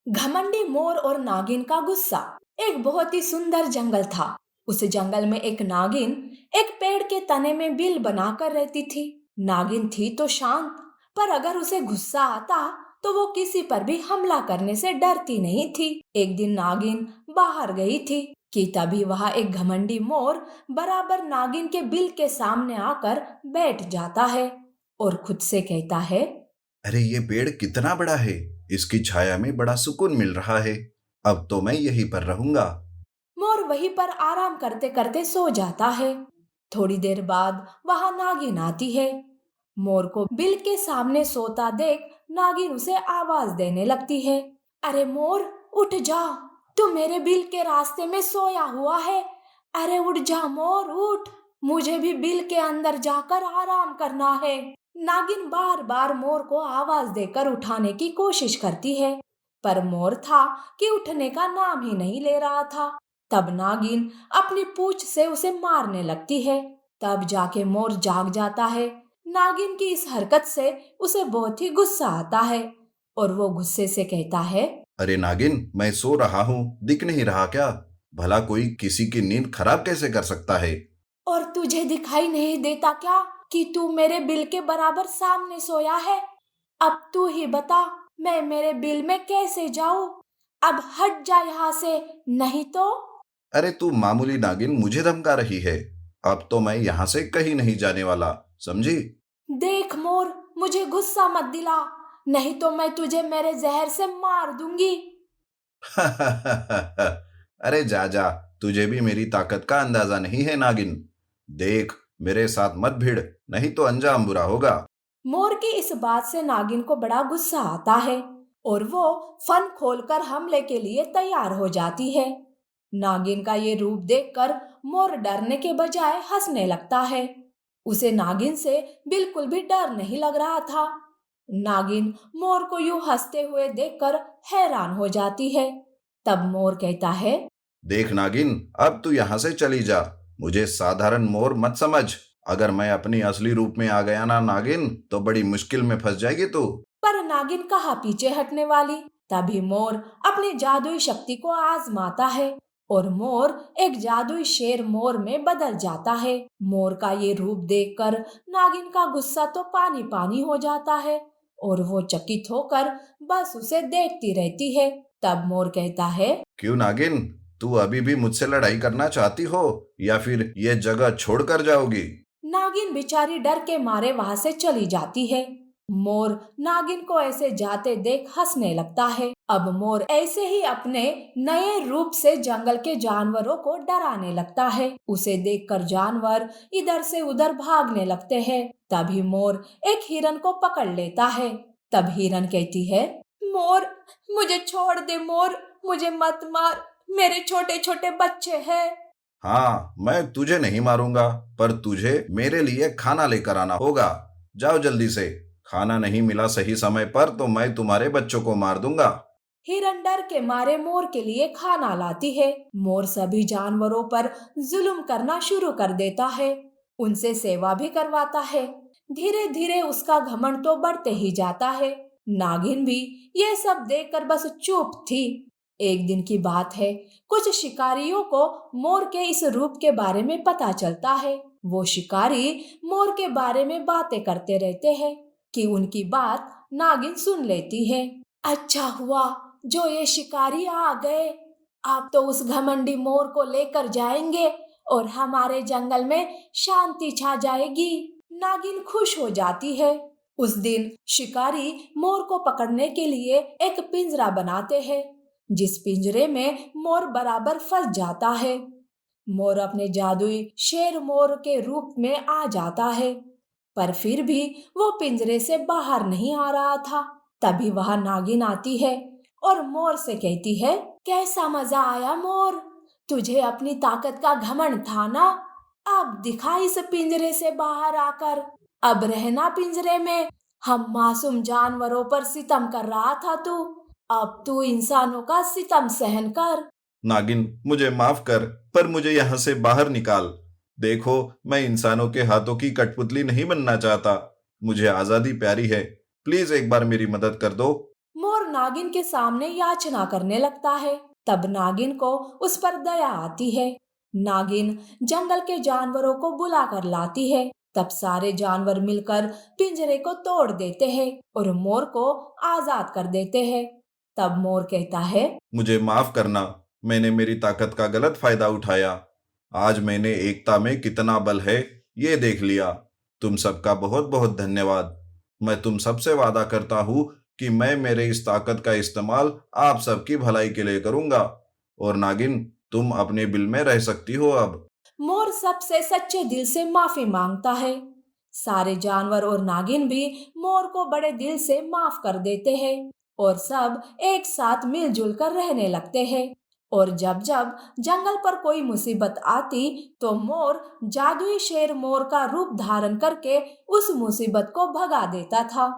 घमंडी मोर और नागिन का गुस्सा। एक बहुत ही सुंदर जंगल था। उस जंगल में एक नागिन एक पेड़ के तने में बिल बनाकर रहती थी। नागिन थी तो शांत, पर अगर उसे गुस्सा आता तो वो किसी पर भी हमला करने से डरती नहीं थी। एक दिन नागिन बाहर गई थी कि तभी वहां एक घमंडी मोर बराबर नागिन के बिल के सामने आकर बैठ जाता है और खुद से कहता है, अरे ये पेड़ कितना बड़ा है। इसकी छाया में बड़ा सुकून मिल रहा है। अब तो मैं यहीं पर रहूंगा। मोर वहीं पर आराम करते करते सो जाता है। थोड़ी देर बाद वहां नागिन आती है। मोर को बिल के सामने सोता देख नागिन उसे आवाज देने लगती है। अरे मोर, उठ जा, तू मेरे बिल के रास्ते में सोया हुआ है। अरे उठ जा मोर, उठ, मुझे भी बिल के अंदर जाकर आराम करना है। नागिन बार बार मोर को आवाज देकर उठाने की कोशिश करती है, पर मोर था कि उठने का नाम ही नहीं ले रहा था। तब नागिन अपनी पूंछ से उसे मारने लगती है। तब जाके मोर जाग जाता है। नागिन की इस हरकत से उसे बहुत ही गुस्सा आता है और वो गुस्से से कहता है, अरे नागिन, मैं सो रहा हूँ, दिख नहीं रहा क्या? भला कोई किसी की नींद खराब कैसे कर सकता है? और तुझे दिखाई नहीं देता क्या कि तू मेरे बिल के बराबर सामने सोया है? अब तू ही बता, मैं मेरे बिल में कैसे जाऊं? अब हट जा यहाँ से, नहीं तो। अरे तू मामूली नागिन मुझे धमका रही है। अब तो मैं यहाँ से कहीं नहीं जाने वाला, समझी? देख मोर, मुझे गुस्सा मत दिला, नहीं तो मैं तुझे मेरे जहर से मार दूंगी। अरे जा जा, तुझे भी मेरी ताकत का अंदाजा नहीं है नागिन। देख, मेरे साथ मत भिड़, नहीं तो अंजाम बुरा होगा। मोर की इस बात से नागिन को बड़ा गुस्सा आता है और वो फन खोलकर हमले के लिए तैयार हो जाती है। नागिन का ये रूप देखकर मोर डरने के बजाय हंसने लगता है। उसे नागिन से बिल्कुल भी डर नहीं लग रहा था। नागिन मोर को यूं हंसते हुए देखकर हैरान हो जाती है। तब मोर कहता है, देख नागिन, अब तू यहाँ से चली जा। मुझे साधारण मोर मत समझ। अगर मैं अपनी असली रूप में आ गया ना नागिन, तो बड़ी मुश्किल में फंस जाएगी तू। पर नागिन कहाँ पीछे हटने वाली। तभी मोर अपनी जादुई शक्ति को आजमाता है और मोर एक जादुई शेर मोर में बदल जाता है। मोर का ये रूप देखकर नागिन का गुस्सा तो पानी पानी हो जाता है और वो चकित होकर बस उसे देखती रहती है। तब मोर कहता है, क्यों नागिन, तू अभी भी मुझसे लड़ाई करना चाहती हो या फिर ये जगह छोड़कर जाओगी? नागिन बेचारी डर के मारे वहां से चली जाती है। मोर नागिन को ऐसे जाते देख हंसने लगता है। अब मोर ऐसे ही अपने नए रूप से जंगल के जानवरों को डराने लगता है। उसे देखकर जानवर इधर से उधर भागने लगते हैं। तभी मोर एक हिरन को पकड़ लेता है। तब हिरन कहती है, मोर, मुझे छोड़ दे मोर, मुझे मत मार, मेरे छोटे छोटे बच्चे हैं। हाँ, मैं तुझे नहीं मारूंगा, पर तुझे मेरे लिए खाना लेकर आना होगा। जाओ जल्दी से। खाना नहीं मिला सही समय पर तो मैं तुम्हारे बच्चों को मार दूंगा। हिरन डर के मारे मोर के लिए खाना लाती है। मोर सभी जानवरों पर जुल्म करना शुरू कर देता है। उनसे सेवा भी करवाता है। धीरे धीरे उसका घमंड तो बढ़ते ही जाता है। नागिन भी ये सब देखकर बस चुप थी। एक दिन की बात है, कुछ शिकारियों को मोर के इस रूप के बारे में पता चलता है। वो शिकारी मोर के बारे में बातें करते रहते हैं कि उनकी बात नागिन सुन लेती है। अच्छा हुआ जो ये शिकारी आ गए। आप तो उस घमंडी मोर को लेकर जाएंगे और हमारे जंगल में शांति छा जाएगी। नागिन खुश हो जाती है। उस दिन शिकारी मोर को पकड़ने के लिए एक पिंजरा बनाते हैं, जिस पिंजरे में मोर बराबर फंस जाता है। मोर अपने जादुई शेर मोर के रूप में आ जाता है, पर फिर भी वो पिंजरे से बाहर नहीं आ रहा था। तभी वहां नागिन आती है और मोर से कहती है, कैसा मजा आया मोर, तुझे अपनी ताकत का घमंड था ना? अब दिखा इस पिंजरे से बाहर आकर। अब रहना पिंजरे में। हम मासूम जानवरों पर सितम कर रहा था तू, अब तू इंसानों का सितम सहन कर। नागिन, मुझे माफ कर, पर मुझे यहाँ से बाहर निकाल। देखो, मैं इंसानों के हाथों की कठपुतली नहीं बनना चाहता। मुझे आजादी प्यारी है। प्लीज एक बार मेरी मदद कर दो। मोर मोर नागिन के सामने याचना करने लगता है। तब नागिन को उस पर दया आती है। नागिन जंगल के जानवरों को बुलाकर लाती है। तब सारे जानवर मिलकर पिंजरे को तोड़ देते हैं और मोर को आजाद कर देते हैं। तब मोर कहता है, मुझे माफ करना, मैंने मेरी ताकत का गलत फायदा उठाया। आज मैंने एकता में कितना बल है ये देख लिया। तुम सबका बहुत बहुत धन्यवाद। मैं तुम सबसे वादा करता हूँ कि मैं मेरे इस ताकत का इस्तेमाल आप सबकी भलाई के लिए करूंगा। और नागिन, तुम अपने बिल में रह सकती हो अब। मोर सबसे सच्चे दिल से माफी मांगता है। सारे जानवर और नागिन भी मोर को बड़े दिल से माफ कर देते हैं और सब एक साथ मिलजुल कर रहने लगते हैं। और जब जब जंगल पर कोई मुसीबत आती तो मोर जादुई शेर मोर का रूप धारण करके उस मुसीबत को भगा देता था।